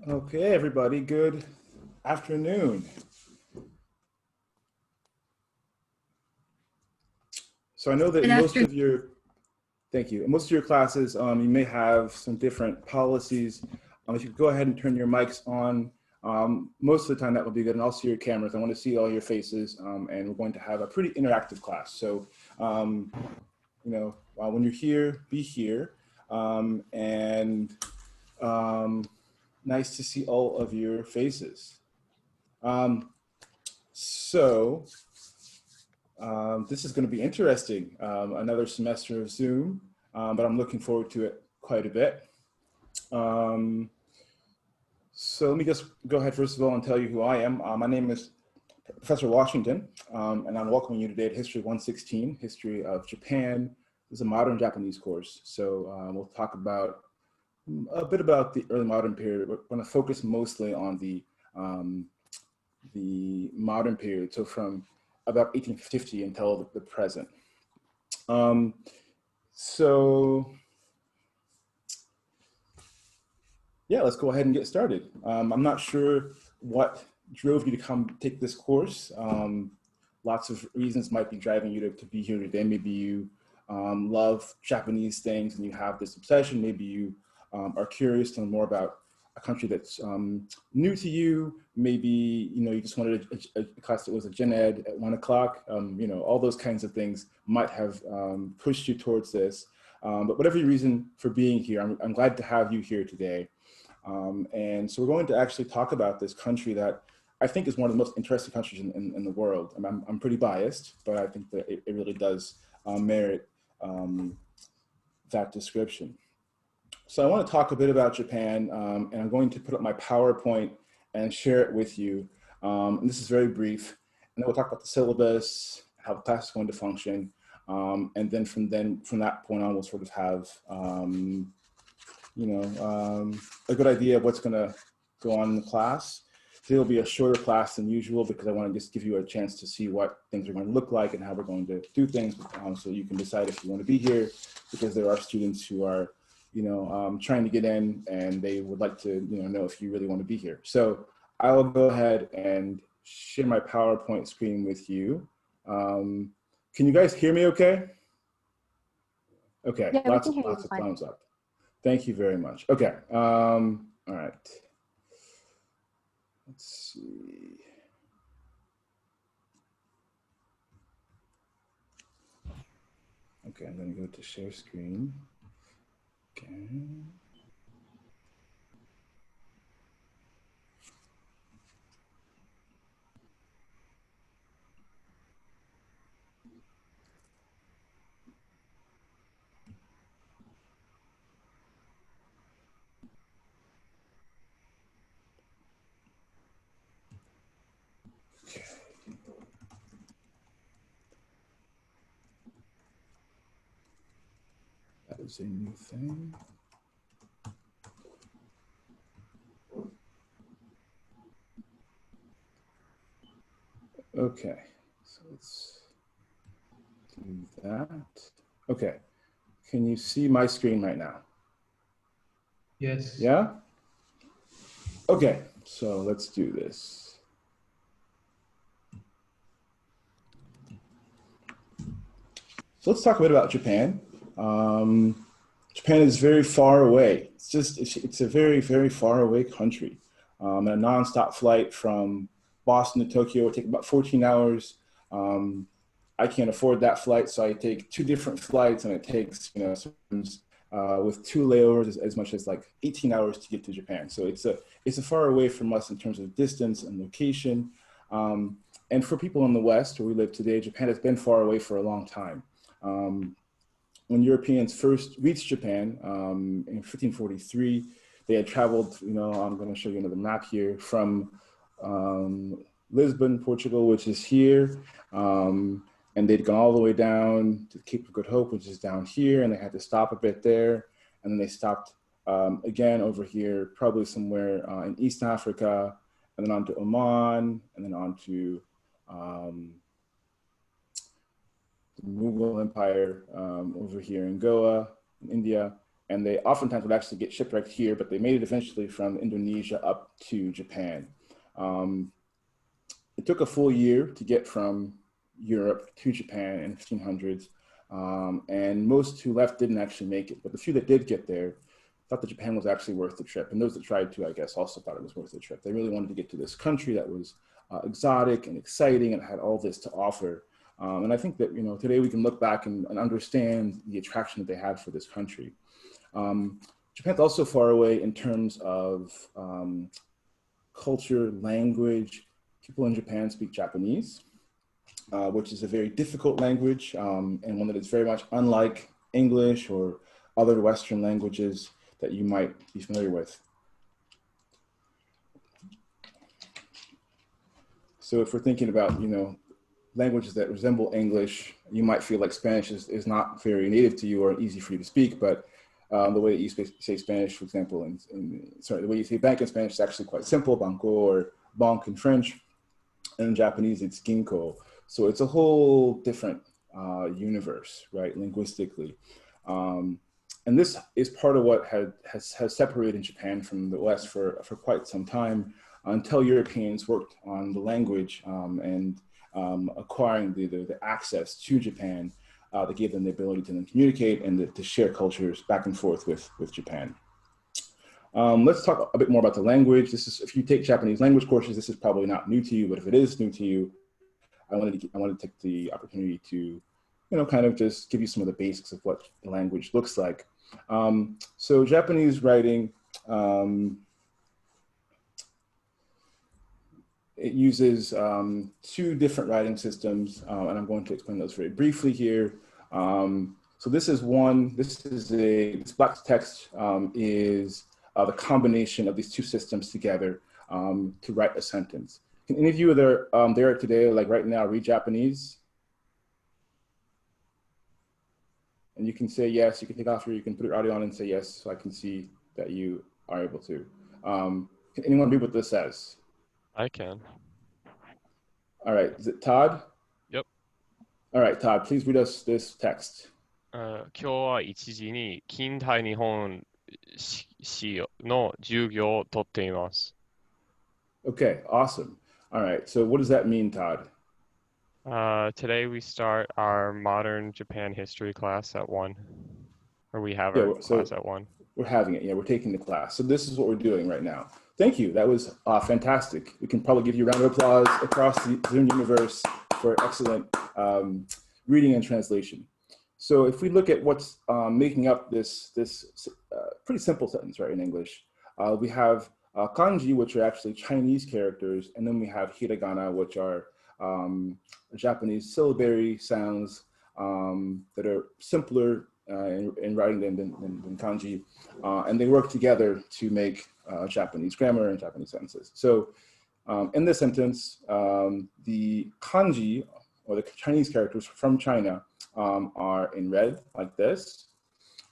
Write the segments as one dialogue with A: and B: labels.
A: Okay, everybody, good afternoon. So I know that
B: Good
A: most
B: afternoon.
A: of your, thank you, most of your classes, you may have some different policies. If you could go ahead and turn your mics on, most of the time that will be good, and I'll see your cameras. I want to see all your faces, and we're going to have a pretty interactive class. So, when you're here, be here, and nice to see all of your faces. Um, so, this is going to be interesting. Another semester of Zoom, but I'm looking forward to it quite a bit. So let me just go ahead first of all and tell you who I am. My name is Professor Washington, and I'm welcoming you today to History 116, History of Japan. This is a modern Japanese course. So we'll talk about a bit about the early modern period. We're going to focus mostly on the modern period, so from about 1850 until the present. So yeah, let's go ahead and get started. I'm not sure what drove you to come take this course. Lots of reasons might be driving you to be here today. Maybe you love Japanese things and you have this obsession. Maybe you are curious to learn more about a country that's new to you. Maybe you just wanted a class that was a gen ed at 1 o'clock. All those kinds of things might have pushed you towards this. But whatever your reason for being here, I'm glad to have you here today. And so we're going to actually talk about this country that I think is one of the most interesting countries in the world. I'm pretty biased, but I think that it really does merit that description. So I want to talk a bit about Japan, and I'm going to put up my PowerPoint and share it with you. And this is very brief. And then we'll talk about the syllabus, how the class is going to function. And then from that point on, we'll sort of have a good idea of what's going to go on in the class. Today will be a shorter class than usual because I want to just give you a chance to see what things are going to look like and how we're going to do things, so you can decide if you want to be here, because there are students who are, trying to get in and they would like to, know if you really want to be here. So I will go ahead and share my PowerPoint screen with you. Can you guys hear me okay? Okay,
B: Yeah, we can hear you
A: lots of
B: fine.
A: thumbs up. Thank you very much. Okay. All right. Let's see. Okay, I'm going to go to share screen. Okay. Okay. That is a new thing. Okay, so let's do that. Okay, can you see my screen right now?
C: Yes.
A: Yeah? Okay, so let's do this. So let's talk a bit about Japan. Japan is very far away. It's a very, very far away country. A nonstop flight from Boston to Tokyo would take about 14 hours. I can't afford that flight, so I take two different flights, and it takes, sometimes, with two layovers, as much as like 18 hours to get to Japan. So it's a far away from us in terms of distance and location. And for people in the West, where we live today, Japan has been far away for a long time. When Europeans first reached Japan in 1543, they had traveled, I'm going to show you another map here, from Lisbon, Portugal, which is here, and they'd gone all the way down to the Cape of Good Hope, which is down here, and they had to stop a bit there, and then they stopped again over here, probably somewhere in East Africa, and then on to Oman, and then on to the Mughal Empire over here in Goa, in India, and they oftentimes would actually get shipwrecked here, but they made it eventually from Indonesia up to Japan. It took a full year to get from Europe to Japan in the 1500s, and most who left didn't actually make it, but the few that did get there thought that Japan was actually worth the trip, and those that tried to, I guess, also thought it was worth the trip. They really wanted to get to this country that was exotic and exciting and had all this to offer. And I think that, you know, today we can look back and understand the attraction that they had for this country. Japan's also far away in terms of culture, language. People in Japan speak Japanese, which is a very difficult language, and one that is very much unlike English or other Western languages that you might be familiar with. So if we're thinking about, you know, languages that resemble English, you might feel like Spanish is not very native to you or easy for you to speak, but the way that you say Spanish, for example, the way you say bank in Spanish is actually quite simple, banco, or banque in French, and in Japanese it's ginko. So it's a whole different universe, right, linguistically. And this is part of what has separated Japan from the West for quite some time, until Europeans worked on the language and acquiring the access to Japan that gave them the ability to then communicate and to share cultures back and forth with Japan. Let's talk a bit more about the language. This is, if you take Japanese language courses, this is probably not new to you, but if it is new to you, I wanted to take the opportunity to, you know, kind of just give you some of the basics of what the language looks like. So Japanese writing, it uses two different writing systems, and I'm going to explain those very briefly here. So this black text is the combination of these two systems together to write a sentence. Can any of you that are there today, like right now, read Japanese? And you can say yes, you can take off your, you can put your audio on and say yes, so I can see that you are able to. Can anyone read what this says?
B: I can.
A: All right, is it Todd?
B: Yep.
A: All right, Todd, please read us this text.
B: 今日は1時に近代日本史の授業をとっています。
A: Okay, awesome. All right, so what does that mean, Todd?
B: Today we start our modern Japan history class at 1. Or we have our class at 1.
A: We're having it, yeah, we're taking the class. So this is what we're doing right now. Thank you, that was fantastic. We can probably give you a round of applause across the Zoom universe for excellent reading and translation. So if we look at what's making up this pretty simple sentence, right, in English, we have kanji, which are actually Chinese characters, and then we have hiragana, which are Japanese syllabary sounds that are simpler in writing than kanji, and they work together to make Japanese grammar and Japanese sentences. So in this sentence, the kanji, or the Chinese characters from China, are in red, like this,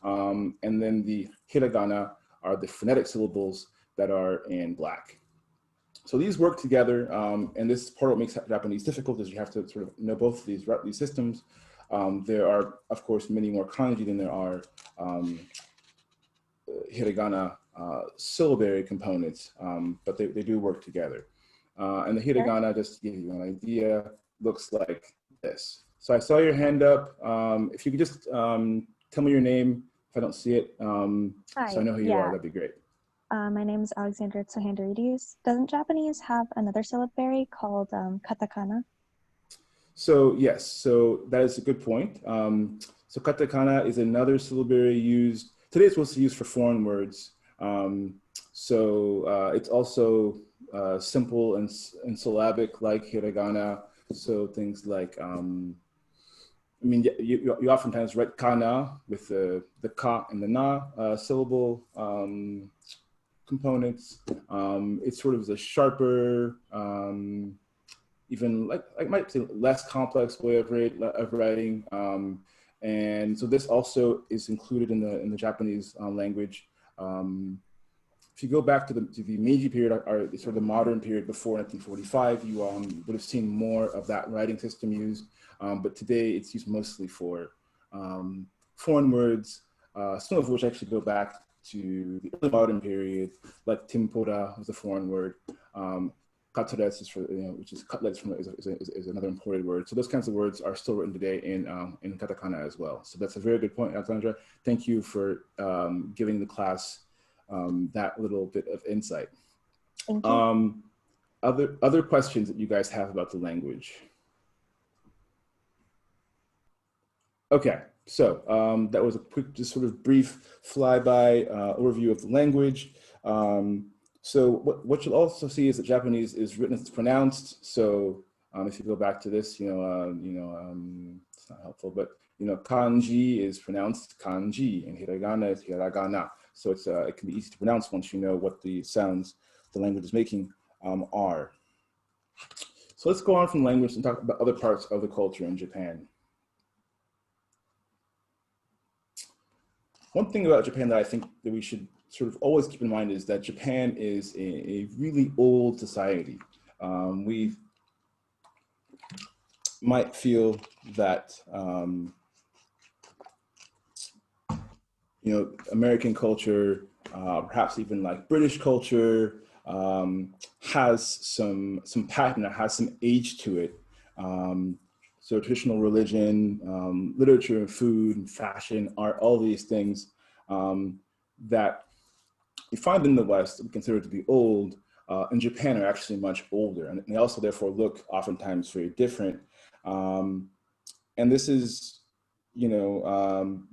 A: and then the hiragana are the phonetic syllables that are in black. So these work together, and this is part of what makes Japanese difficult, is you have to sort of know both of these systems. There are, of course, many more kanji than there are hiragana syllabary components, but they do work together. And the hiragana, just to give you an idea, looks like this. So I saw your hand up. If you could just tell me your name, if I don't see it,
D: Hi,
A: so I know who you are, that'd be great.
D: My name is Alexandra Tsohanderides. Doesn't Japanese have another syllabary called katakana? So
A: yes, so that is a good point. So katakana is another syllabary used, today it's mostly used for foreign words. It's also simple and syllabic like hiragana. So things like, you oftentimes write kana with the ka and the na syllable components. It's sort of a sharper, even like I might say less complex way of writing. And so this also is included in the Japanese language. If you go back to the Meiji period, or sort of the modern period before 1945, you would have seen more of that writing system used. But today it's used mostly for foreign words, some of which actually go back to the early modern period, like tempura was a foreign word. Cutlets is for, which is cutlets is another imported word. So those kinds of words are still written today in katakana as well. So that's a very good point, Alexandra. Thank you for giving the class that little bit of insight.
D: Thank you.
A: Other questions that you guys have about the language? Okay, so that was a quick, just sort of brief flyby overview of the language. So what you'll also see is that Japanese is written as it's pronounced. So if you go back to this, it's not helpful, but kanji is pronounced kanji and hiragana is hiragana. So it can be easy to pronounce once you know what the sounds the language is making are. So let's go on from language and talk about other parts of the culture in Japan. One thing about Japan that I think that we should sort of always keep in mind is that Japan is a really old society. We might feel that American culture, perhaps even like British culture, has some pattern, has some age to it. So traditional religion, literature, and food, and fashion, art, all these things that you find in the West we consider to be old, in Japan are actually much older. And they also therefore look oftentimes very different. And this is,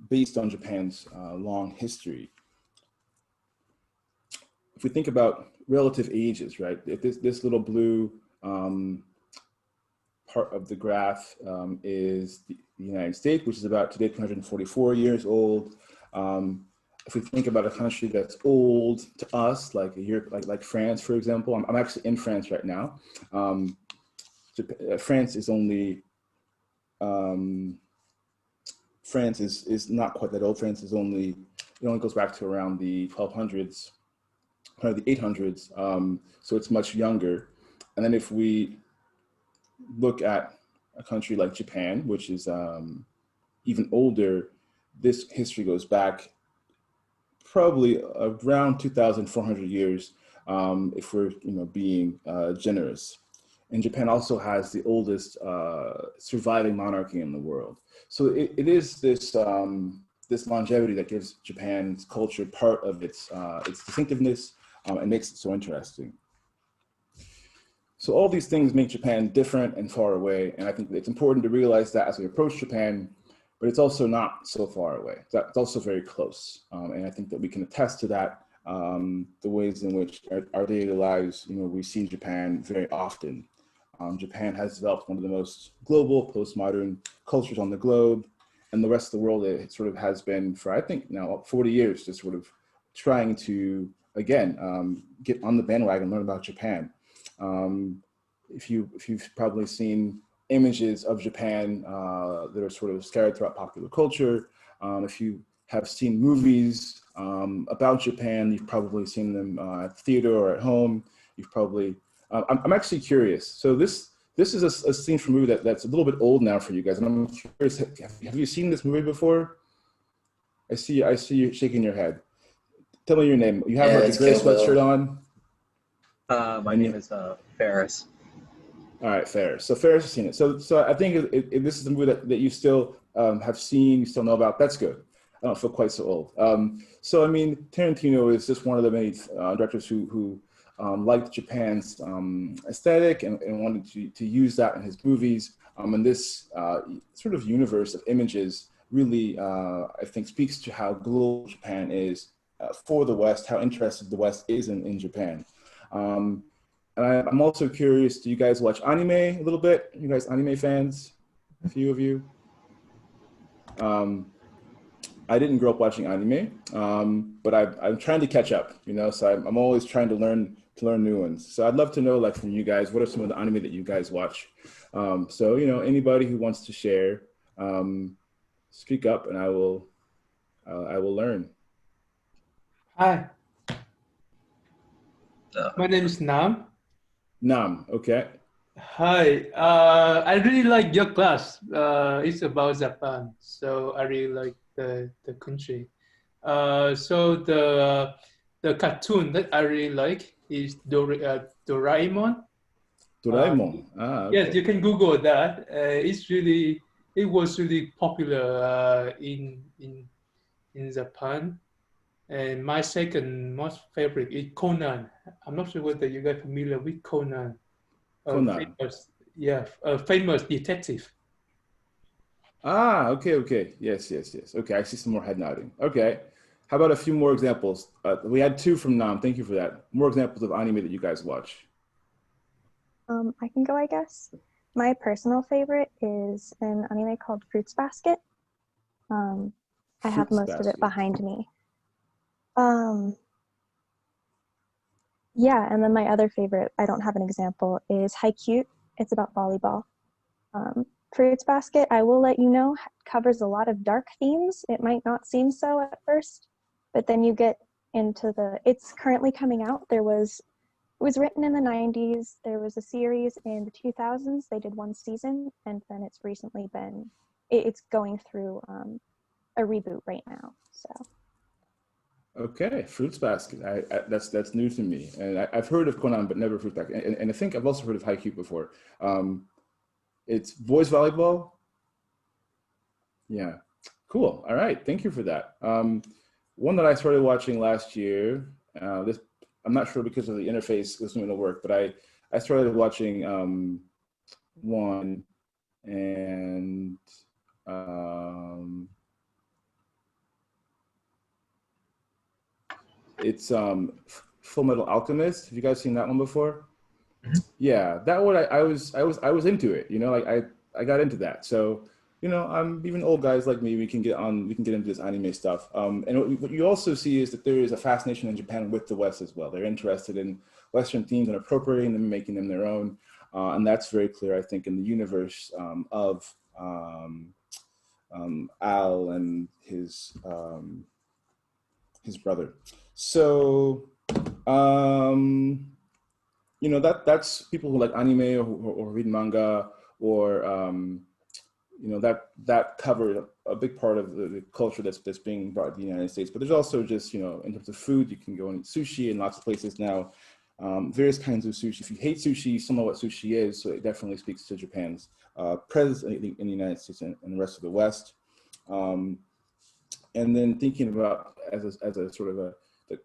A: based on Japan's long history. If we think about relative ages, right? If this little blue part of the graph is the United States, which is about today 244 years old. If we think about a country that's old to us, like like France, for example, I'm actually in France right now. France is only, France is not quite that old. France is only, it only goes back to around the 1200s, probably the 800s. So it's much younger. And then if we look at a country like Japan, which is even older, this history goes back probably around 2,400 years, if we're being generous. And Japan also has the oldest surviving monarchy in the world. So it is this this longevity that gives Japan's culture part of its distinctiveness and makes it so interesting. So all these things make Japan different and far away. And I think it's important to realize that as we approach Japan, but it's also not so far away. It's also very close. And I think that we can attest to that, the ways in which our daily lives, we see Japan very often. Japan has developed one of the most global postmodern cultures on the globe. And the rest of the world, it sort of has been for, I think now 40 years, just sort of trying to, again, get on the bandwagon and learn about Japan. If you've probably seen images of Japan that are sort of scattered throughout popular culture, if you have seen movies about Japan, you've probably seen them at the theater or at home. You've probably, I'm actually curious. So this is a scene from a movie that's a little bit old now for you guys. And I'm curious, have you seen this movie before? I see you shaking your head. Tell me your name. You have like a gray sweatshirt on?
E: My name is Ferris.
A: All right, Ferris. So Ferris has seen it. So I think this is a movie that you still have seen, you still know about. That's good. I don't feel quite so old. So I mean, Tarantino is just one of the many directors who liked Japan's aesthetic and wanted to use that in his movies. And this sort of universe of images really, I think, speaks to how global Japan is for the West, how interested the West is in Japan. And I'm also curious, do you guys watch anime a little bit? You guys anime fans? A few of you? I didn't grow up watching anime, but I'm trying to catch up, so I'm always trying to learn new ones. So I'd love to know, like, from you guys, what are some of the anime that you guys watch? So, anybody who wants to share, speak up and I will learn.
C: Hi. My name is Nam.
A: Nam, okay.
C: Hi. I really like your class. It's about Japan, so I really like the country. So the cartoon that I really like is Doraemon.
A: Doraemon.
C: Yes, you
A: Okay.
C: can Google that. It was really popular in Japan. And my second most favorite is Conan. I'm not sure whether you guys familiar with Conan, a
A: Conan.
C: famous, yeah, a famous detective.
A: Okay, okay. Yes, yes, yes. Okay, I see some more head nodding. Okay. How about a few more examples? We had two from Nam. Thank you for that. More examples of anime that you guys watch.
D: I can go, I guess. My personal favorite is an anime called Fruits Basket. I have
A: Fruits
D: most of it
A: Basket.
D: behind me. Yeah, and then my other favorite, I don't have an example, is Haikyuu. It's about volleyball. Fruits Basket, I will let you know, covers a lot of dark themes. It might not seem so at first, but then you get into it's currently coming out. It was written in the 90s. There was a series in the 2000s. They did one season, and then it's recently it's going through a reboot right now. So.
A: Okay, Fruits Basket. That's new to me, and I've heard of Conan, but never Fruits Basket. And I think I've also heard of Haikyuu before. It's boys volleyball. Yeah, cool. All right, thank you for that. One that I started watching last year. I'm not sure because of the interface this isn't going to work, but I started watching one, and it's Full Metal Alchemist. Have you guys seen that one before? Yeah, that one I was into it. You know, like I got into that. So you know, even old guys like me, we can get into this anime stuff. And what you also see is that there is a fascination in Japan with the West as well. They're interested in Western themes and appropriating them and making them their own. And that's very clear, I think, in the universe of Al and his brother. So, you know, that's people who like anime or read manga or you know, that covered a big part of the culture that's being brought to the United States. But there's also just, you know, in terms of food, you can go and eat sushi in lots of places now. Various kinds of sushi. If you hate sushi, you still know what sushi is. So it definitely speaks to Japan's presence in the United States and the rest of the West. And then thinking about as a sort of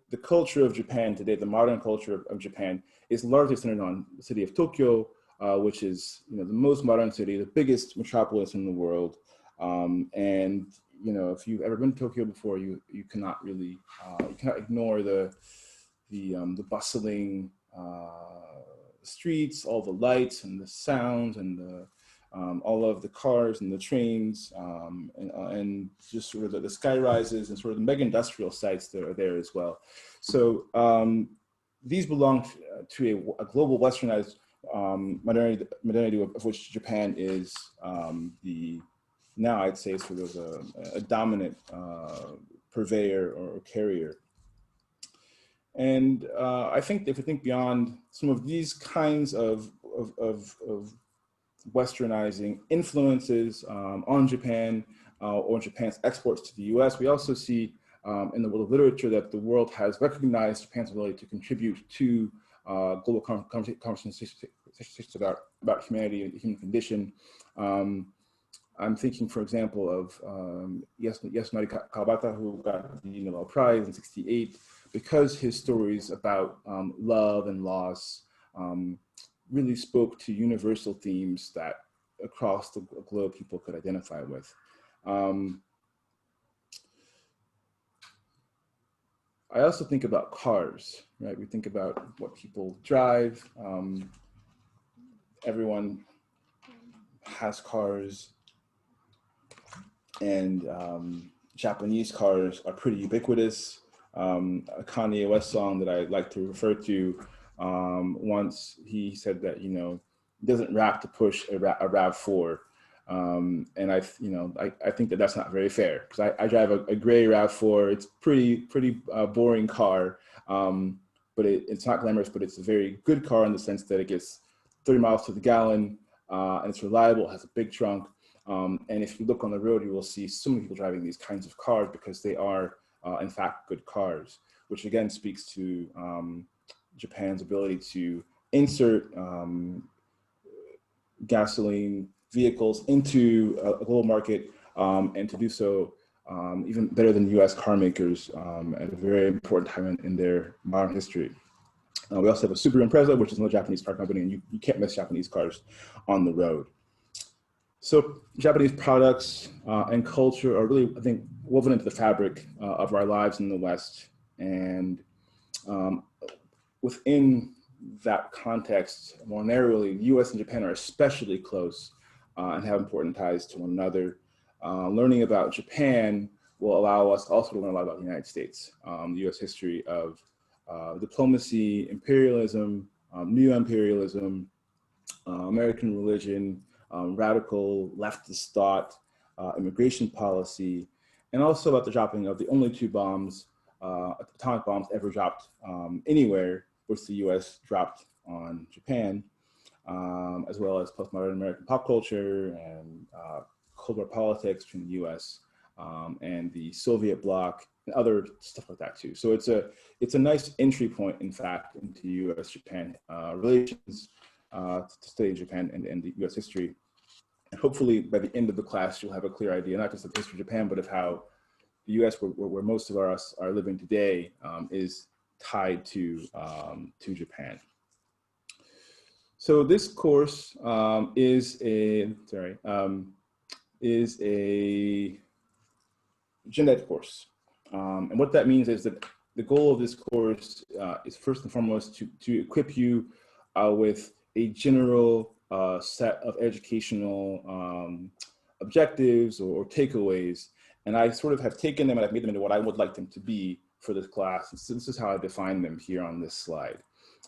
A: the culture of Japan today, the modern culture of Japan is largely centered on the city of Tokyo, which is, you know, the most modern city, the biggest metropolis in the world. And you know, if you've ever been to Tokyo before, you cannot really you cannot ignore the bustling streets, all the lights and the sounds and all of the cars and the trains and just sort of the sky rises and sort of the mega industrial sites that are there as well. So these belong to a global westernized modernity of which Japan is now I'd say sort of a dominant purveyor or carrier. And I think if we think beyond some of these kinds of westernizing influences on Japan or Japan's exports to the US, we also see in the world of literature that the world has recognized Japan's ability to contribute to global conversations about humanity and the human condition. I'm thinking, for example, of Yasunari Kawabata, who got the Nobel Prize in '68, because his stories about love and loss really spoke to universal themes that across the globe people could identify with. I also think about cars, right? We think about what people drive. Everyone has cars, and Japanese cars are pretty ubiquitous. A Kanye West song that I like to refer to, once he said that, you know, he doesn't rap to push a RAV4. And I think that that's not very fair, because I drive a gray RAV4. It's pretty boring car, but it's not glamorous, but it's a very good car in the sense that it gets 30 miles to the gallon, and it's reliable, has a big trunk. And if you look on the road, you will see so many people driving these kinds of cars because they are in fact, good cars, which again speaks to Japan's ability to insert gasoline vehicles into a global market and to do so even better than US car makers at a very important time in their modern history. We also have a Subaru Impreza, which is another Japanese car company, and you can't miss Japanese cars on the road. So Japanese products and culture are really, I think, woven into the fabric of our lives in the West. And within that context, more narrowly, the US and Japan are especially close and have important ties to one another. Learning about Japan will allow us also to learn a lot about the United States, the US history of diplomacy, imperialism, neo-imperialism, American religion, radical leftist thought, immigration policy, and also about the dropping of the only 2 bombs, atomic bombs ever dropped anywhere, which the US dropped on Japan, as well as postmodern American pop culture and Cold War politics between the US and the Soviet bloc and other stuff like that too. So it's a nice entry point, in fact, into US-Japan relations to study Japan and the US history. And hopefully by the end of the class, you'll have a clear idea, not just of the history of Japan, but of how the US, where most of us are living today, is tied to Japan. So this course is a gen ed course. And what that means is that the goal of this course is first and foremost to equip you with a general set of educational objectives or takeaways. And I sort of have taken them and I've made them into what I would like them to be for this class. And so this is how I define them here on this slide.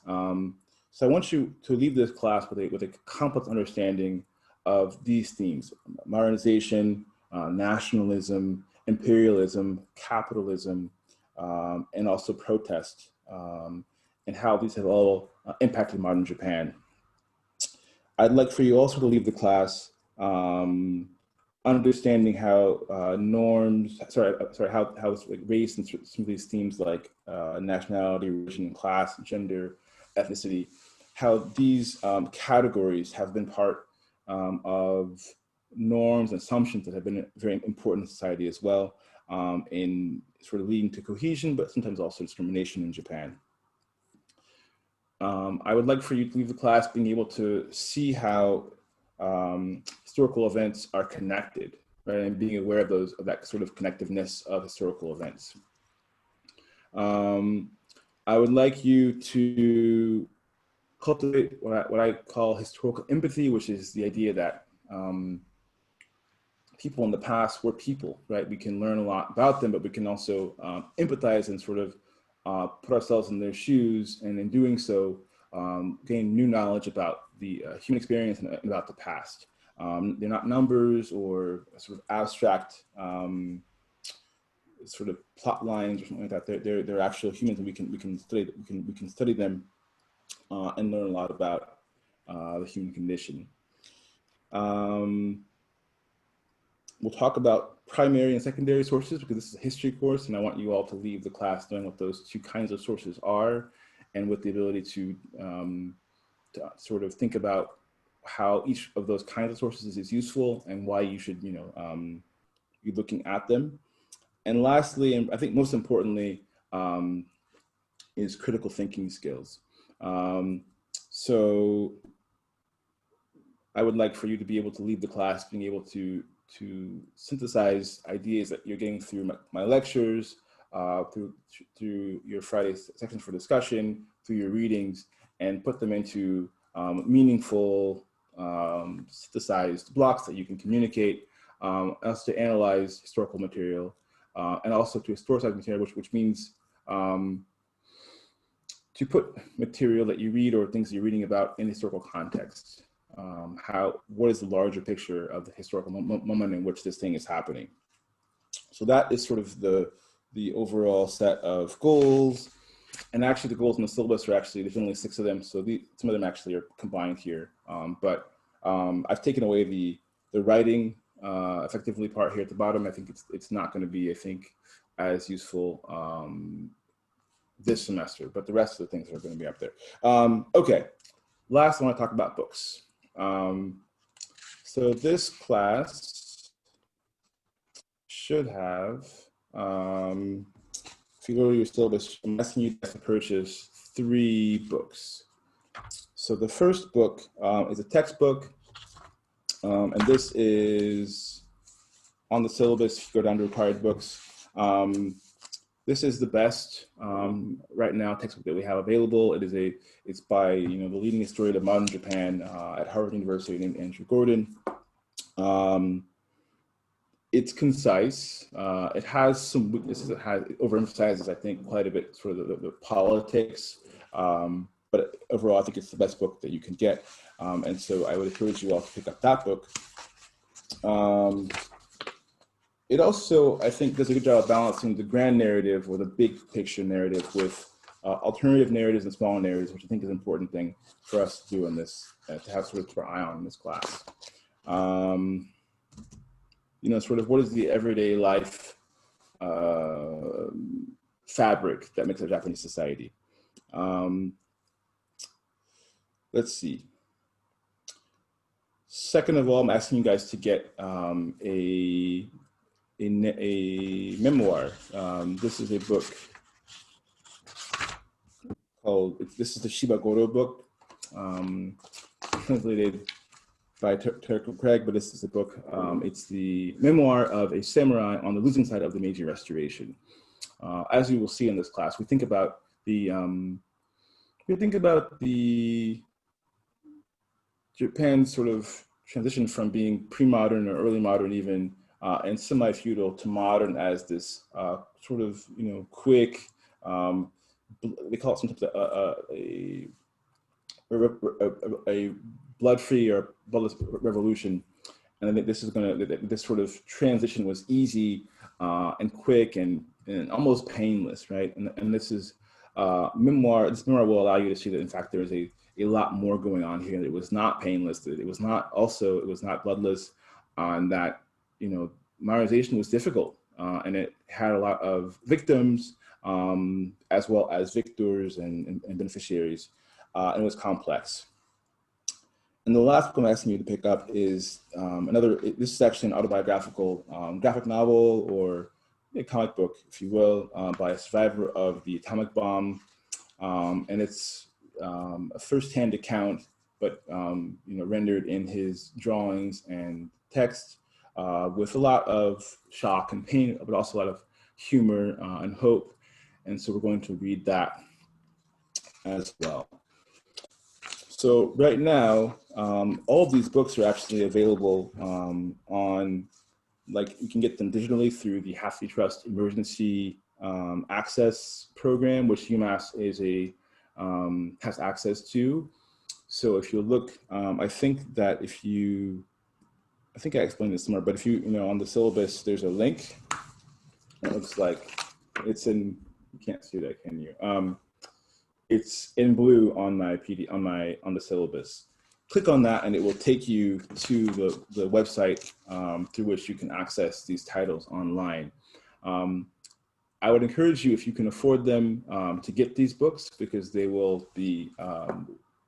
A: So I want you to leave this class with a complex understanding of these themes: modernization, nationalism, imperialism, capitalism, and also protest, and how these have all impacted modern Japan. I'd like for you also to leave the class understanding how how race and some of these themes like nationality, religion, class, gender, ethnicity, how these categories have been part of norms and assumptions that have been very important in society as well, in sort of leading to cohesion, but sometimes also discrimination in Japan. I would like for you to leave the class being able to see how historical events are connected, right, and being aware of that sort of connectiveness of historical events. I would like you to cultivate what I call historical empathy, which is the idea that people in the past were people, right? We can learn a lot about them, but we can also empathize and sort of put ourselves in their shoes, and in doing so, gain new knowledge about the human experience and about the past. They're not numbers or sort of abstract sort of plot lines or something like that. They're actual humans, and we can study them and learn a lot about the human condition. We'll talk about primary and secondary sources because this is a history course, and I want you all to leave the class knowing what those 2 kinds of sources are, and with the ability to sort of think about how each of those kinds of sources is useful and why you should, be looking at them. And lastly, and I think most importantly, is critical thinking skills. So I would like for you to be able to leave the class being able to synthesize ideas that you're getting through my lectures, through your Friday sections for discussion, through your readings, and put them into meaningful, synthesized blocks that you can communicate, also to analyze historical material, and also to historicize material, which means to put material that you read or things you're reading about in historical context. What is the larger picture of the historical moment in which this thing is happening? So that is sort of the overall set of goals. And actually the goals in the syllabus are actually, there's only 6 of them. So some of them actually are combined here. But I've taken away the writing effectively part here at the bottom. I think it's not going to be, as useful this semester, but the rest of the things are going to be up there. Okay, last I want to talk about books. So this class should have, if you go to your syllabus, I'm asking you guys to purchase 3 books. So the first book is a textbook, and this is on the syllabus. If you go down to required books, this is the best right now textbook that we have available. It's by the leading historian of modern Japan at Harvard University named Andrew Gordon. It's concise. It has some weaknesses. It overemphasizes, I think, quite a bit sort of the politics. But overall, I think it's the best book that you can get. And so I would encourage you all to pick up that book. It also, I think, does a good job of balancing the grand narrative or the big picture narrative with alternative narratives and small narratives, which I think is an important thing for us to do in this, to have sort of our eye on in this class. Sort of what is the everyday life fabric that makes up Japanese society? Let's see. Second of all, I'm asking you guys to get a memoir. This is a book called, this is the Shiba Goro book, translated by Terko Craig, but this is a book. It's the memoir of a samurai on the losing side of the Meiji Restoration. As you will see in this class, we think about the Japan's sort of transition from being pre-modern or early modern even, and semi-feudal to modern as this sort of quick, they call it sometimes a blood-free or bloodless revolution. And I think this sort of transition was easy and quick and almost painless, right? And this is memoir. This memoir will allow you to see that in fact there is a lot more going on here. It was not painless. It was not bloodless, and that modernization was difficult, and it had a lot of victims as well as victors and beneficiaries, and it was complex. And the last book I'm asking you to pick up is this is actually an autobiographical graphic novel or a comic book, if you will, by a survivor of the atomic bomb. And it's a first-hand account, but rendered in his drawings and text with a lot of shock and pain, but also a lot of humor and hope. And so we're going to read that as well. So right now, all of these books are actually available on, you can get them digitally through the HathiTrust Emergency Access Program, which UMass has access to. So if you look, I think I explained this somewhere, but if you on the syllabus, there's a link. It looks like it's in. You can't see that, can you? It's in blue on my on the syllabus. Click on that and it will take you to the website through which you can access these titles online. I would encourage you, if you can afford them, to get these books because they will be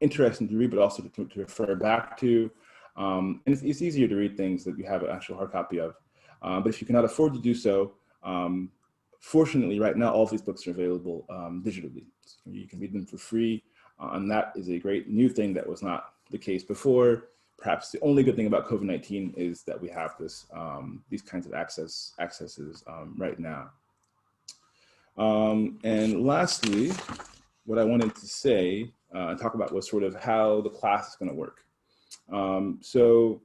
A: interesting to read, but also to refer back to. And it's easier to read things that you have an actual hard copy of. But if you cannot afford to do so, fortunately, right now, all of these books are available digitally. So you can read them for free, and that is a great new thing that was not the case before. Perhaps the only good thing about COVID-19 is that we have these kinds of accesses right now. And lastly, what I wanted to say and talk about was sort of how the class is going to work. So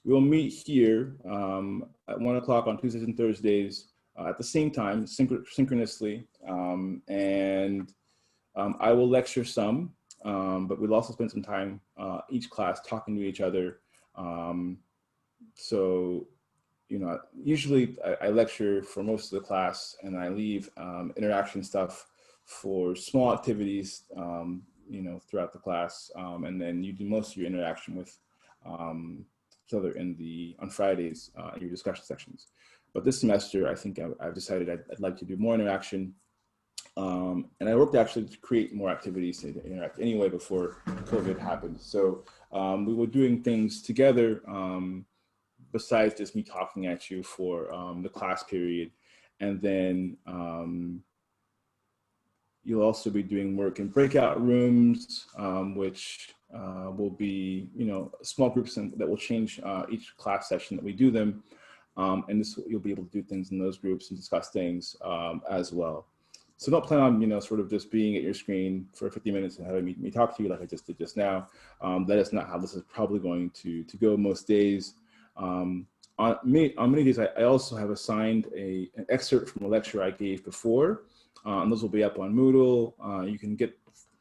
A: we'll meet here at 1 o'clock on Tuesdays and Thursdays at the same time, synchronously, and I will lecture some, but we'll also spend some time each class talking to each other. So, usually I lecture for most of the class and I leave interaction stuff for small activities, throughout the class. And then you do most of your interaction with each other on Fridays in your discussion sections. But this semester, I think I've decided I'd like to do more interaction. And I worked actually to create more activities to interact anyway before COVID happened. So we were doing things together besides just me talking at you for the class period. And then you'll also be doing work in breakout rooms, which will be, small groups that will change each class session that we do them. And you'll be able to do things in those groups and discuss things as well. So don't plan on, sort of just being at your screen for 50 minutes and having me talk to you like I just did just now. That is not how this is probably going to go most days. On many days, I also have assigned an excerpt from a lecture I gave before, and those will be up on Moodle.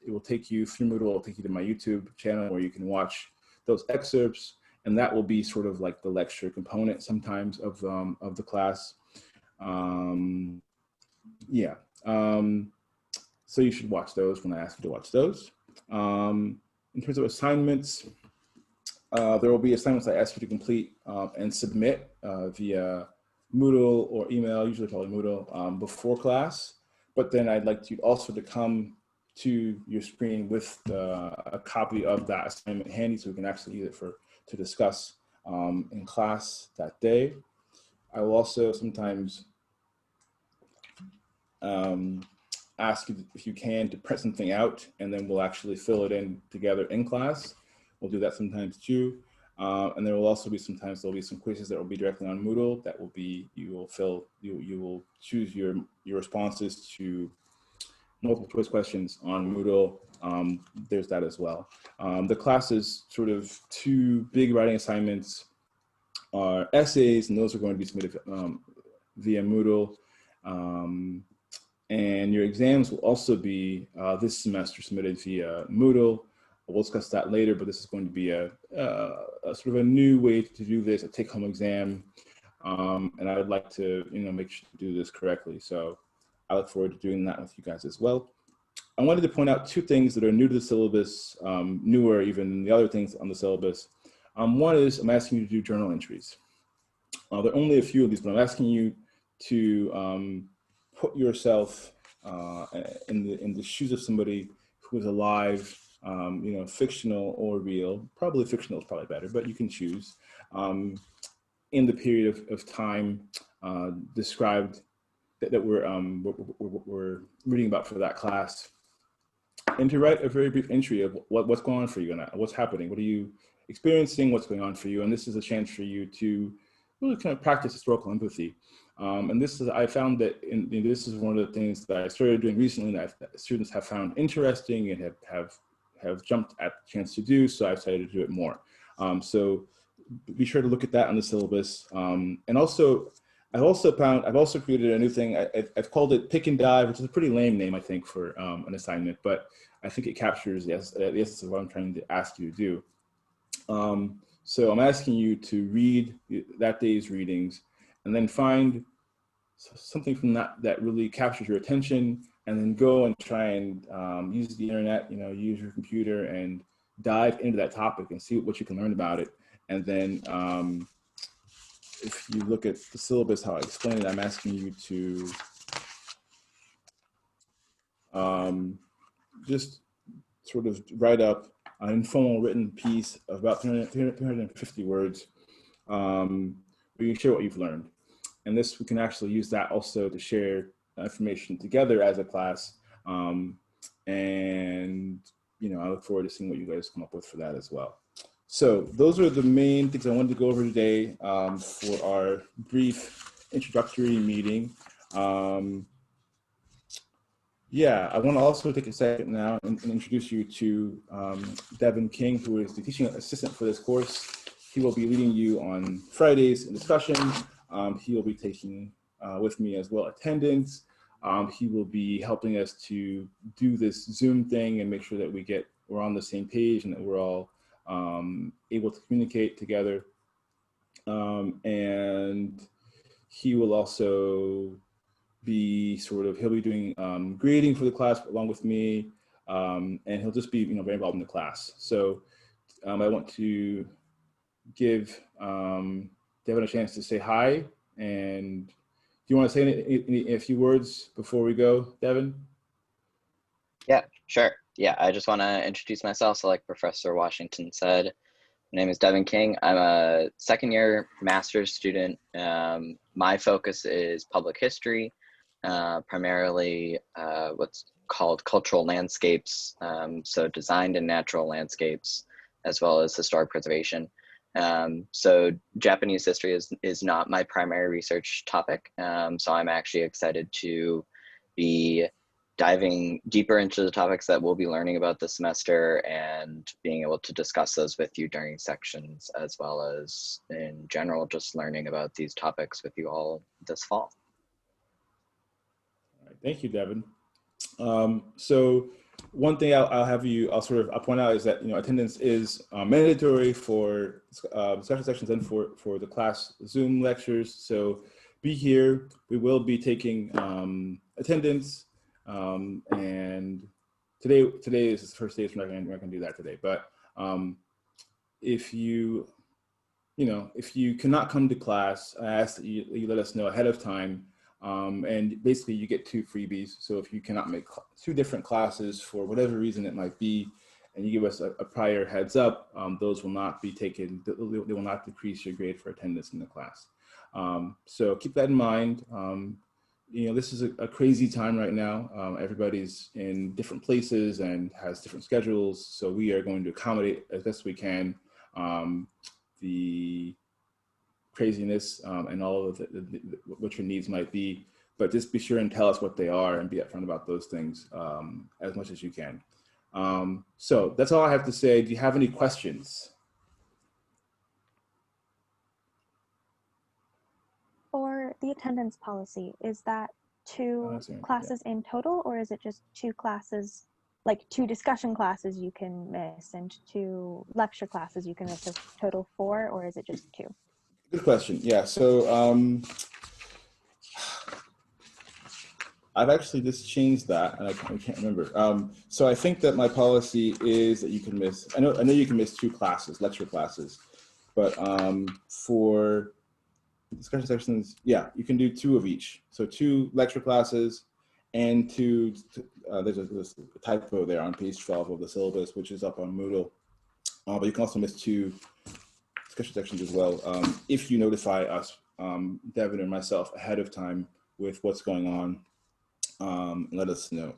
A: It will take you through Moodle, it will take you to my YouTube channel where you can watch those excerpts, and that will be sort of like the lecture component sometimes of the class. So you should watch those when I ask you to watch those. In terms of assignments, there will be assignments I ask you to complete and submit via Moodle or email, usually probably Moodle, before class. But then I'd like you also to come to your screen with a copy of that assignment handy so we can actually use it to discuss in class that day. I will also sometimes ask you if you can to print something out, and then we'll actually fill it in together in class. We'll do that sometimes too. And there will also be sometimes there'll be some quizzes that will be directly on Moodle that will be, you will choose your responses to multiple choice questions on Moodle. There's that as well. The class's sort of two big writing assignments are essays, and those are going to be submitted via Moodle. And your exams will also be this semester submitted via Moodle. We'll discuss that later, but this is going to be a sort of a new way to do this, a take-home exam. And I would like to, make sure to do this correctly. So I look forward to doing that with you guys as well. I wanted to point out two things that are new to the syllabus, newer even than the other things on the syllabus. One is I'm asking you to do journal entries. There are only a few of these, but I'm asking you to put yourself in the shoes of somebody who is alive, fictional or real. Probably fictional is probably better, but you can choose. In the period of time described that we're reading about for that class, and to write a very brief entry of what's going on for you and what's happening. What are you experiencing? What's going on for you? And this is a chance for you to really kind of practice historical empathy. And I found that this is one of the things that I started doing recently that students have found interesting and have jumped at the chance to do. So I've decided to do it more. So be sure to look at that on the syllabus. And also, I've also created a new thing. I've called it Pick and Dive, which is a pretty lame name, I think, for an assignment, but I think it captures the essence of what I'm trying to ask you to do. So I'm asking you to read that day's readings and then find something from that really captures your attention, and then go and try and use the internet, use your computer and dive into that topic and see what you can learn about it. And then if you look at the syllabus, how I explain it, I'm asking you to just sort of write up an informal written piece of about 350 words where you share what you've learned. And this, we can actually use that also to share information together as a class. And, I look forward to seeing what you guys come up with for that as well. So those are the main things I wanted to go over today for our brief introductory meeting. I want to also take a second now and introduce you to Devin King, who is the teaching assistant for this course. He will be leading you on Fridays in discussion. He will be taking with me as well attendance. He will be helping us to do this Zoom thing and make sure that we're on the same page and that we're all able to communicate together. And he will also be he'll be doing grading for the class along with me, and he'll just be very involved in the class. So I want to give Devin a chance to say hi And do you want to say a few words before we go, Devin?
F: Yeah, sure. Yeah, I just want to introduce myself. So like Professor Washington said, my name is Devin King. I'm a second year master's student. My focus is public history, primarily what's called cultural landscapes, so designed and natural landscapes, as well as historic preservation. So Japanese history is not my primary research topic. So I'm actually excited to be diving deeper into the topics that we'll be learning about this semester and being able to discuss those with you during sections, as well as in general, just learning about these topics with you all this fall.
A: All right, thank you, Devin. So one thing I'll point out is that, you know, attendance is mandatory for discussion sections and for the class Zoom lectures. So be here. We will be taking attendance. And today is the first day, so we're not gonna do that today. But if you cannot come to class, I ask that you let us know ahead of time. And basically you get 2 freebies. So if you cannot make 2 different classes for whatever reason it might be, and you give us a prior heads up, those will not be taken, they will not decrease your grade for attendance in the class. So keep that in mind. You know, this is a crazy time right now. Everybody's in different places and has different schedules. So we are going to accommodate as best we can the craziness and all of what your needs might be. But just be sure and tell us what they are and be upfront about those things as much as you can. So that's all I have to say. Do you have any questions?
D: For the attendance policy, is that 2 classes in total, or is it just 2 classes, like 2 discussion classes you can miss and 2 lecture classes you can miss, so total 4, or is it just 2?
A: Good question. Yeah, so I've actually just changed that, and I can't remember. So I think that my policy is that you can miss, I know you can miss 2 classes, lecture classes, but for discussion sections, yeah, you can do 2 of each. So 2 lecture classes and 2, there's a typo there on page 12 of the syllabus, which is up on Moodle. But you can also miss 2 discussion sections as well if you notify us, Devin or myself, ahead of time with what's going on. Let us know.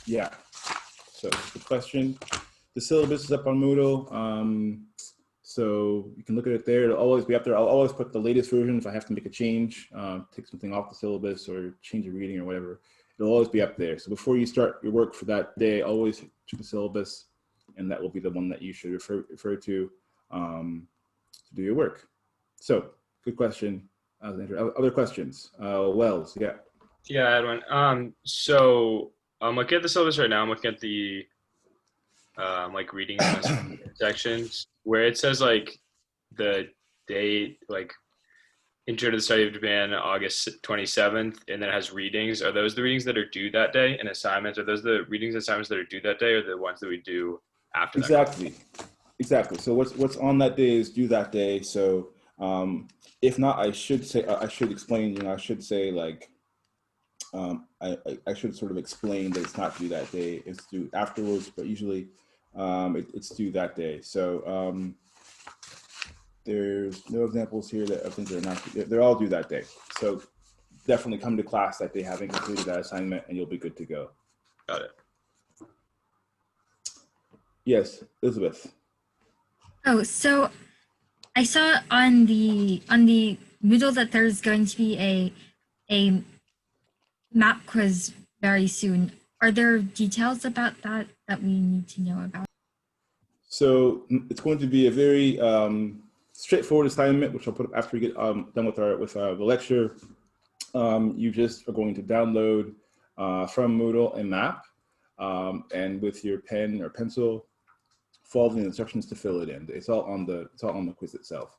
A: Yeah, so good question. The syllabus is up on Moodle. So you can look at it there. It'll always be up there. I'll always put the latest version if I have to make a change, take something off the syllabus or change a reading or whatever. It'll always be up there. So before you start your work for that day, always check the syllabus, and that will be the one that you should refer to do your work. So good question. Other questions? Wells, yeah.
G: Yeah, I had one. So I'm looking at the syllabus right now. I'm looking at the like reading sections where it says like the date, like Intro to the Study of Japan, August 27th, and then it has readings. Are those the readings that are due that day, and assignments? Are those the readings and assignments that are due that day, or the ones that we do after that?
A: Exactly. So what's on that day is due that day. So if not, I should explain. You know, I should say like I should sort of explain that it's not due that day. It's due afterwards, but usually it's due that day. So there's no examples here that of things that are not. They're all due that day. So definitely come to class that day having completed that assignment, and you'll be good to go.
G: Got it.
A: Yes, Elizabeth.
H: Oh, so I saw on the Moodle that there's going to be a map quiz very soon. Are there details about that we need to know about?
A: So it's going to be a very straightforward assignment, which I'll put up after we get done with the lecture. You just are going to download from Moodle a map, and with your pen or pencil, follow the instructions to fill it in. It's all on the quiz itself.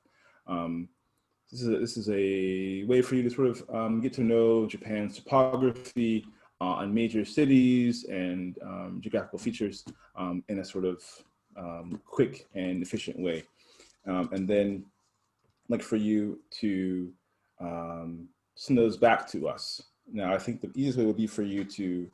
A: This is a way for you to sort of get to know Japan's topography and major cities and geographical features in a sort of quick and efficient way. And then like for you to send those back to us. Now, I think the easiest way would be for you to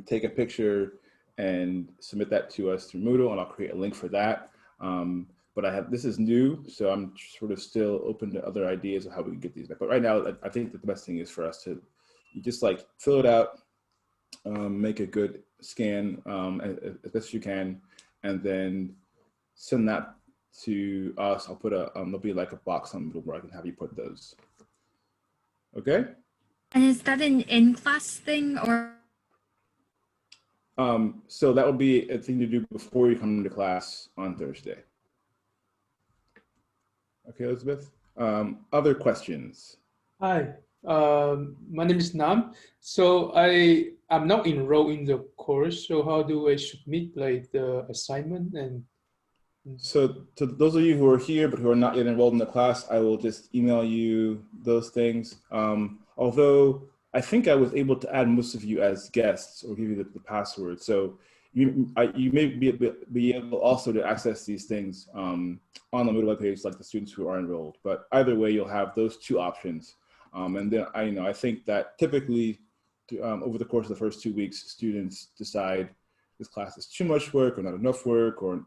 A: take a picture and submit that to us through Moodle, and I'll create a link for that. But this is new, so I'm sort of still open to other ideas of how we can get these back. But right now, I think that the best thing is for us to just like fill it out, make a good scan as best you can, and then send that to us. I'll put there'll be like a box on Moodle where I can have you put those. Okay?
H: And is that an in-class thing or?
A: So that would be a thing to do before you come into class on Thursday. Okay, Elizabeth. Other questions?
C: Hi, my name is Nam. So I'm not enrolled in the course. So how do I submit like the assignment and?
A: So to those of you who are here but who are not yet enrolled in the class, I will just email you those things. Although I think I was able to add most of you as guests or give you the password. So you may be able also to access these things on the Moodle webpage, like the students who are enrolled. But either way, you'll have those two options. And then I think that typically over the course of the first 2 weeks, students decide this class is too much work or not enough work or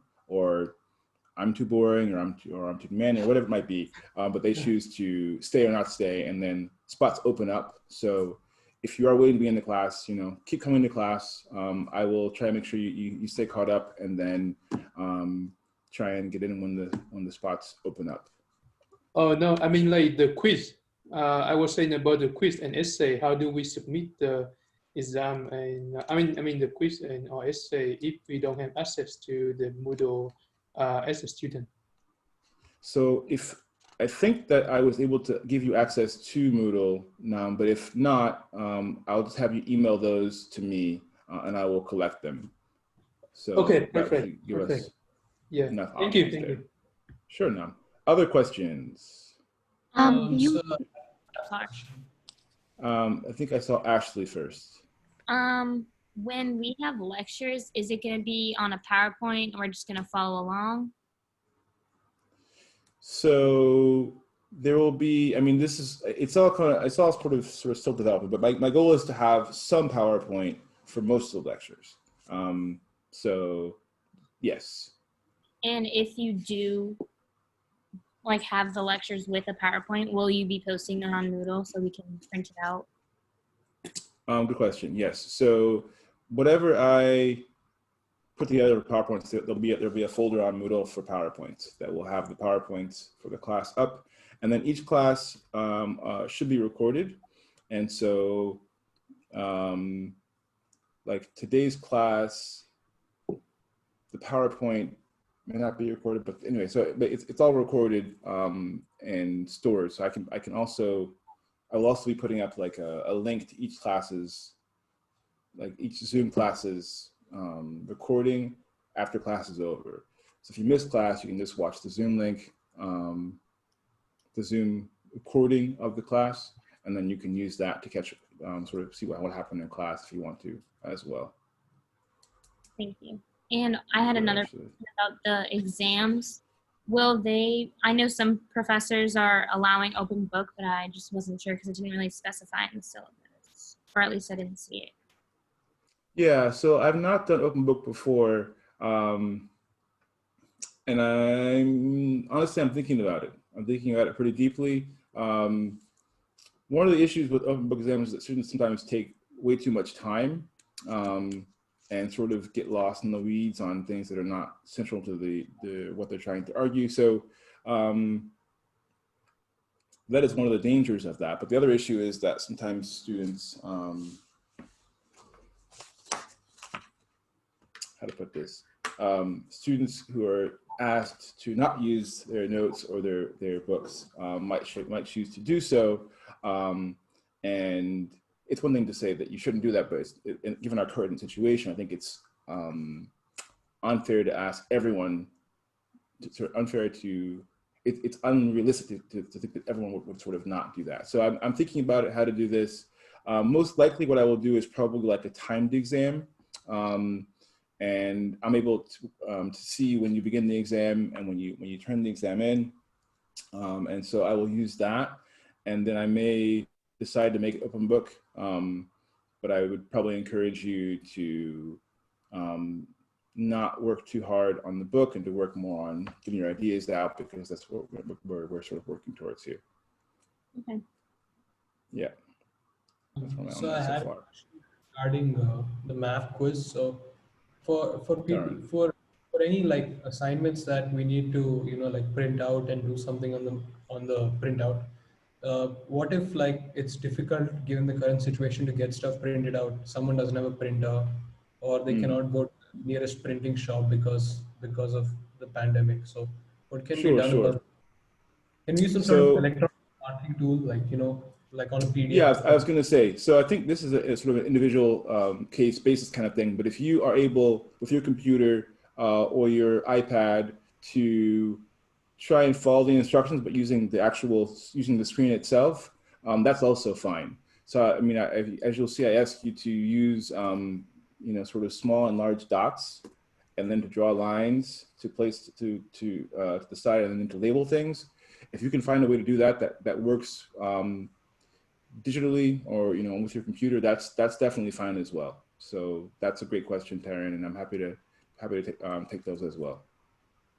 A: I'm too boring or I'm too demanding or whatever it might be, but they choose to stay or not stay, and then spots open up. So if you are waiting to be in the class, keep coming to class. I will try to make sure you stay caught up, and then try and get in when the spots open up.
C: Oh no, I mean like the quiz. I was saying about the quiz and essay. How do we submit the exam and I mean the quiz and or essay if we don't have access to the Moodle as a student?
A: So I think that I was able to give you access to Moodle now, but if not, I'll just have you email those to me and I will collect them. So
C: okay, perfect.
A: Us
C: yeah, thank you.
A: Sure, now. Other questions? I think I saw Ashley first.
I: When we have lectures, is it going to be on a PowerPoint or we're just going to follow along?
A: So there will be, it's all sort of still developing, but my goal is to have some PowerPoint for most of the lectures. So yes.
I: And if you do like have the lectures with a PowerPoint, will you be posting them on Moodle so we can print it out?
A: Good question. Yes. So whatever I put together PowerPoints, there'll be a folder on Moodle for PowerPoints that will have the PowerPoints for the class up, and then each class should be recorded. And so, like today's class, the PowerPoint may not be recorded, but anyway, but it's all recorded and stored. So I will also be putting up like a link to each class's, like each Zoom class's recording after class is over. So if you miss class, you can just watch the Zoom link, the Zoom recording of the class, and then you can use that to catch, sort of see what happened in class if you want to as well.
I: Thank you. And I had another question about the exams. I know some professors are allowing open book, but I just wasn't sure because it didn't really specify in the syllabus, or at least I didn't see it.
A: Yeah, so I've not done open book before, and I'm thinking about it. I'm thinking about it pretty deeply. One of the issues with open book exams is that students sometimes take way too much time and sort of get lost in the weeds on things that are not central to what they're trying to argue. So that is one of the dangers of that. But the other issue is that sometimes students, how to put this, students who are asked to not use their notes or their books might choose to do so. And it's one thing to say that you shouldn't do that, but given our current situation, I think it's unfair to ask everyone, it's unrealistic to think that everyone would sort of not do that. So I'm thinking about it, how to do this. Most likely what I will do is probably like a timed exam. And I'm able to see when you begin the exam and when you turn the exam in. And so I will use that. And then I may decide to make it open book. But I would probably encourage you to not work too hard on the book and to work more on getting your ideas out, because that's what we're sort of working towards here.
I: Okay.
A: Yeah.
J: So I had a question regarding the math quiz. So for people for any like assignments that we need to like print out and do something on the printout, what if like it's difficult given the current situation to get stuff printed out? Someone doesn't have a printer, or they cannot go to the nearest printing shop because of the pandemic. So what can be done about it? Can we use some sort of electronic marking tool, like like on a PDF?
A: Yeah, I was going to say, so I think this is a sort of an individual case basis kind of thing, but if you are able with your computer or your iPad to try and follow the instructions, but using the screen itself, that's also fine. So, I mean, as you'll see, I ask you to use, sort of small and large dots, and then to draw lines to place to the side, and then to label things. If you can find a way to do that, that works digitally or with your computer, that's definitely fine as well. So that's a great question, Taryn, and I'm happy to take those as well.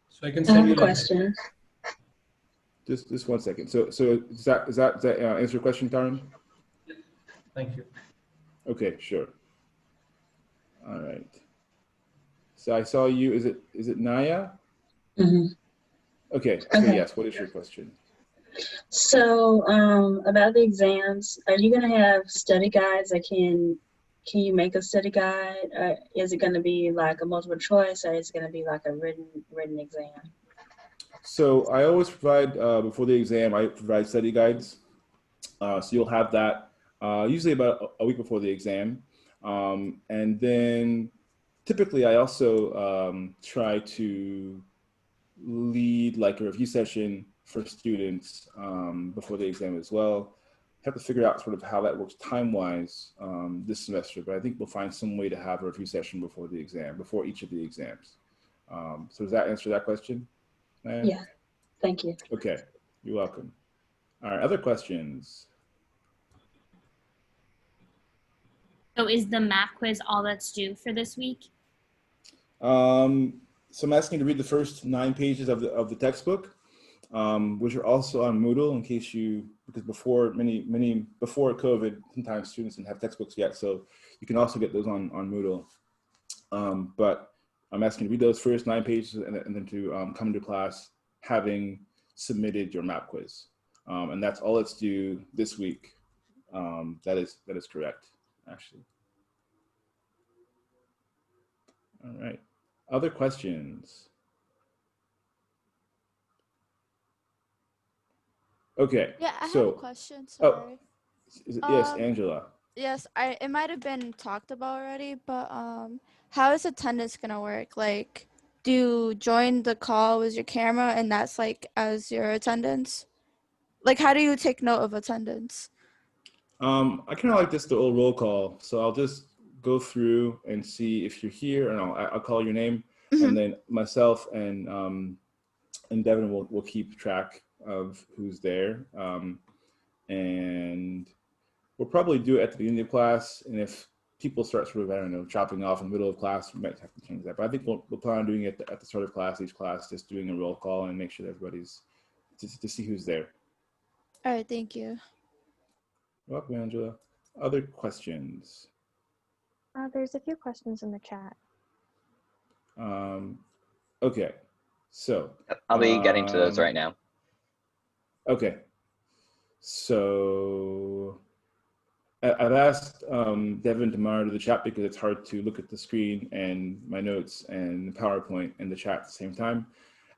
J: So I can send you
K: a question.
A: Just 1 second. So does that answer your question, Taryn?
J: Thank you.
A: Okay, sure. All right. So I saw you. Is it Naya?
K: Mm-hmm.
A: Okay. So yes. What is your question?
K: So about the exams, are you going to have study guides? Can you make a study guide? Is it going to be like a multiple choice, or is it going to be like a written exam?
A: So I always provide before the exam. I provide study guides. So you'll have that usually about a week before the exam, and then typically I also try to lead like a review session for students before the exam as well. Have to figure out sort of how that works time-wise this semester, but I think we'll find some way to have a review session before the exam, before each of the exams. So does that answer that question?
K: Yeah, thank you.
A: Okay, you're welcome. All right, other questions?
I: So is the math quiz all that's due for this week?
A: So I'm asking you to read the first 9 pages of the textbook, which are also on Moodle in case because before COVID, sometimes students didn't have textbooks yet, so you can also get those on Moodle. But I'm asking you to read those first 9 pages and then to come to class having submitted your map quiz. And that's all it's due this week. That is correct, actually. All right. Other questions? Okay.
L: Yeah, I have a question. Sorry.
A: Yes, Angela.
L: Yes, it might have been talked about already, but how is attendance gonna work? Like, do you join the call with your camera and that's like as your attendance? Like, how do you take note of attendance?
A: I kind of like the old roll call. So I'll just go through and see if you're here, and I'll call your name, and then myself and Devin will keep track of who's there. And we'll probably do it at the beginning of class, and if people start sort of, I don't know, chopping off in the middle of class, we might have to change that. But I think we'll plan on doing it at the start of class, each class, just doing a roll call and make sure that everybody's to see who's there.
L: All right, thank you.
A: You're welcome, Angela. Other questions?
D: There's a few questions in the chat.
A: Okay, so.
F: I'll be getting to those right now.
A: Okay, so I've asked Devin to monitor the chat because it's hard to look at the screen and my notes and PowerPoint and the chat at the same time.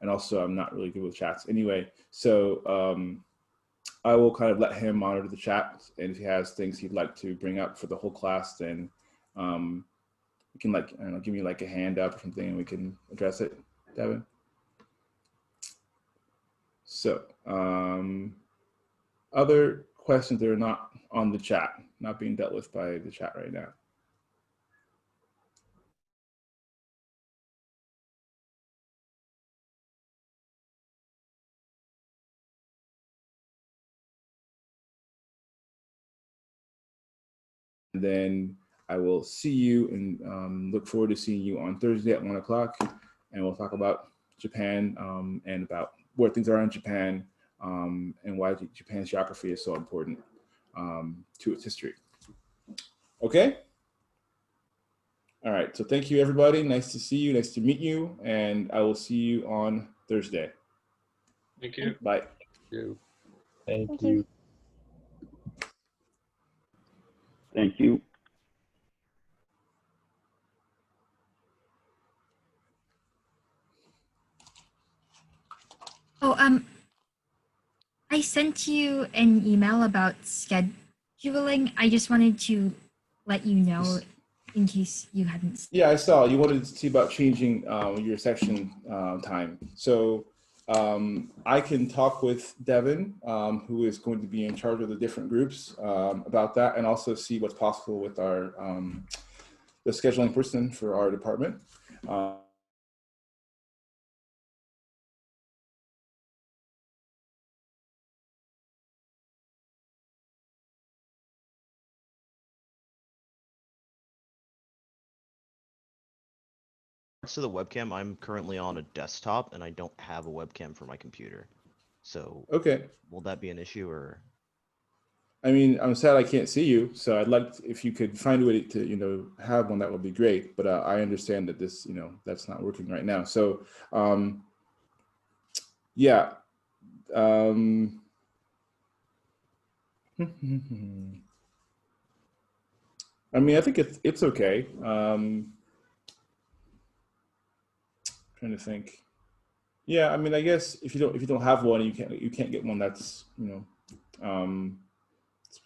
A: And also I'm not really good with chats anyway. So I will kind of let him monitor the chat, and if he has things he'd like to bring up for the whole class, then you can like, I don't know, give me like a hand up or something and we can address it, Devin. So other questions that are not on the chat, not being dealt with by the chat right now? then I will see you and look forward to seeing you on Thursday at 1 o'clock. And we'll talk about Japan and about where things are in Japan and why Japan's geography is so important to its history. Okay? All right, so thank you, everybody. Nice to see you, nice to meet you, and I will see you on Thursday.
G: Thank you.
A: Bye.
M: Thank you.
N: Thank you.
H: Oh, I sent you an email about scheduling. I just wanted to let you know in case you hadn't seen.
A: Yeah, I saw. You wanted to see about changing your section time. So I can talk with Devin, who is going to be in charge of the different groups about that, and also see what's possible with our the scheduling person for our department.
O: To the webcam, I'm currently on a desktop and I don't have a webcam for my computer. So
A: okay,
O: will that be an issue or?
A: I mean, I'm sad I can't see you, so I'd like if you could find a way to have one, that would be great. But I understand that this that's not working right now. So yeah. I mean, I think it's okay. Trying to think. Yeah, I mean, I guess if you don't have one, you can't get one. That's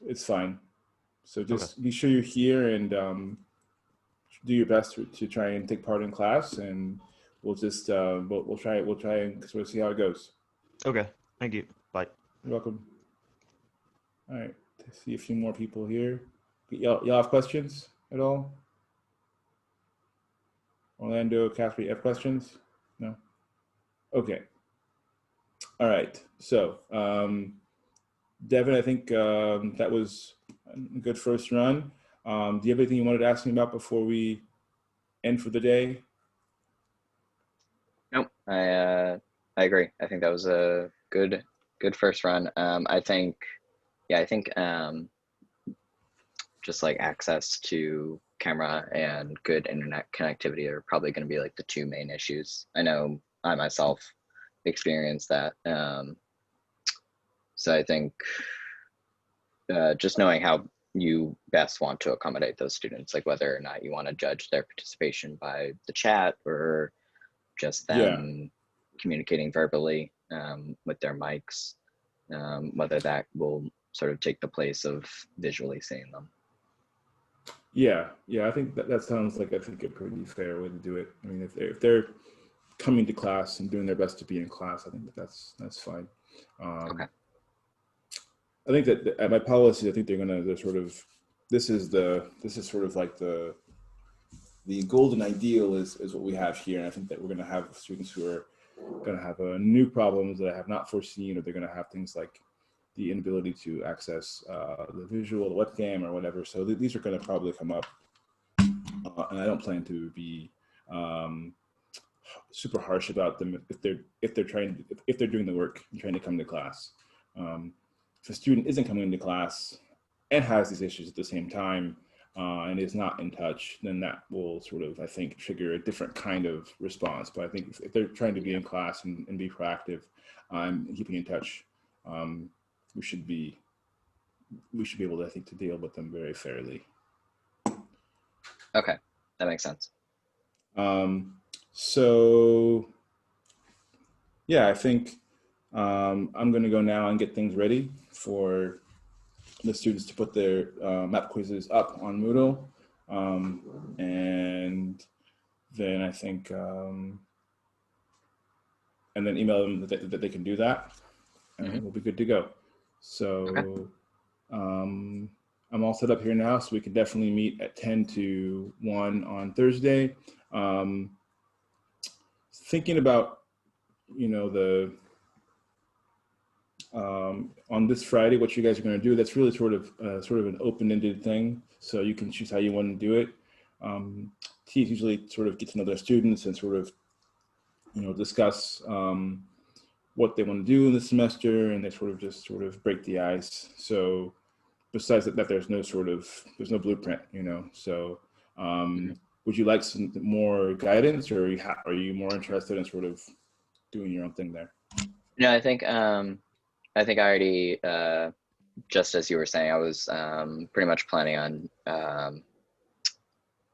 A: it's fine. So just be sure you're here and do your best to try and take part in class, and we'll just we'll try and sort of see how it goes.
O: Okay, thank you. Bye.
A: You're welcome. All right, let's see a few more people here. Y'all have questions at all? Orlando, Catherine, have questions? No? Okay. All right. So, Devin, I think that was a good first run. Do you have anything you wanted to ask me about before we end for the day?
F: Nope. I agree. I think that was a good first run. I think just like access to camera and good internet connectivity are probably going to be like the two main issues. I know I myself experienced that. So I think just knowing how you best want to accommodate those students, like whether or not you want to judge their participation by the chat or just them communicating verbally with their mics, whether that will sort of take the place of visually seeing them.
A: Yeah, I think that sounds like a pretty fair way to do it. I mean, if they're coming to class and doing their best to be in class, I think that's fine.
F: Okay.
A: I think that at my policy, I think they're sort of this is sort of like the golden ideal is what we have here, and I think that we're going to have students who are going to have new problems that I have not foreseen, or they're going to have things like the inability to access the visual, the webcam, or whatever. So these are going to probably come up, and I don't plan to be super harsh about them if they're doing the work and trying to come to class. If a student isn't coming into class and has these issues at the same time and is not in touch, then that will sort of, I think, trigger a different kind of response. But I think if they're trying to be in class and be proactive and keeping in touch, we should be able to, I think, to deal with them very fairly.
F: Okay, that makes sense.
A: So yeah, I think I'm going to go now and get things ready for the students to put their map quizzes up on Moodle, and then I think and then email them that they can do that, and we'll be good to go. So I'm all set up here now, so we can definitely meet at 10 to 1 on Thursday. Thinking about, on this Friday, what you guys are going to do, that's really sort of an open-ended thing. So you can choose how you want to do it. Teams usually sort of get to know their students and sort of, discuss what they want to do in the semester, and they sort of break the ice. So besides that, there's no blueprint, So would you like some more guidance, or are you more interested in sort of doing your own thing there?
F: No, I think I already, just as you were saying, I was pretty much planning on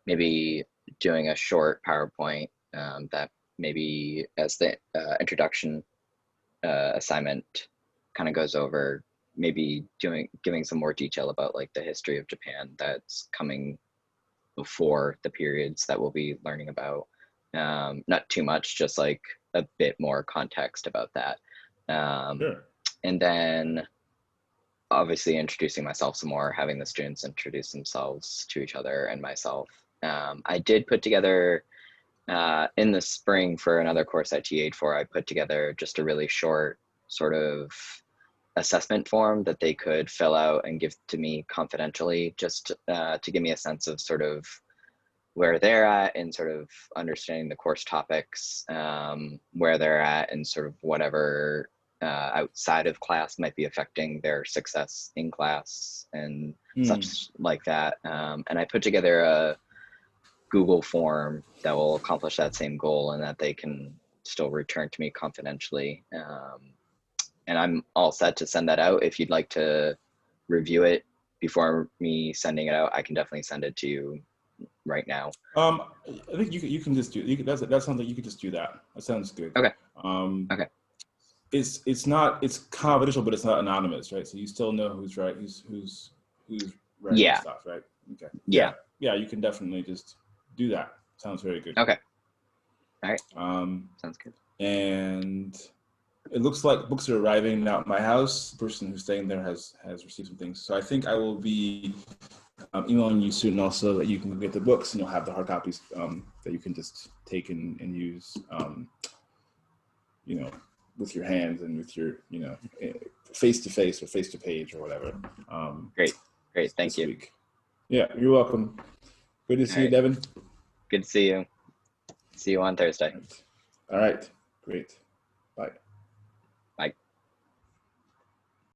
F: maybe doing a short PowerPoint that maybe as the introduction assignment kind of goes over, maybe giving some more detail about like the history of Japan that's coming before the periods that we'll be learning about. Not too much, just like a bit more context about that.
A: Sure.
F: And then obviously introducing myself some more, having the students introduce themselves to each other and myself. I did put together in the spring for another course I TA'd for, I put together just a really short sort of assessment form that they could fill out and give to me confidentially, just to give me a sense of sort of where they're at and sort of understanding the course topics, where they're at and sort of whatever outside of class might be affecting their success in class and such like that. And I put together a Google form that will accomplish that same goal and that they can still return to me confidentially. And I'm all set to send that out. If you'd like to review it before me sending it out, I can definitely send it to you right now.
A: I think you can just do that sounds like you could just do that. That sounds good.
F: Okay.
A: Okay. It's confidential, but it's not anonymous, right? So you still know who's right, who's writing stuff, right? Okay.
F: Yeah.
A: Yeah, you can definitely just do that. Sounds very good.
F: Okay. All right. Sounds good.
A: And it looks like books are arriving now at my house. The person who's staying there has received some things. So I think I will be emailing you soon also, that you can get the books and you'll have the hard copies that you can just take and use, with your hands and with your, face to face or face to page or whatever.
F: Great. Thank you.
A: Week. Yeah, you're welcome. Good to see you, Devin.
F: Good to see you. See you on Thursday.
A: All right. Great.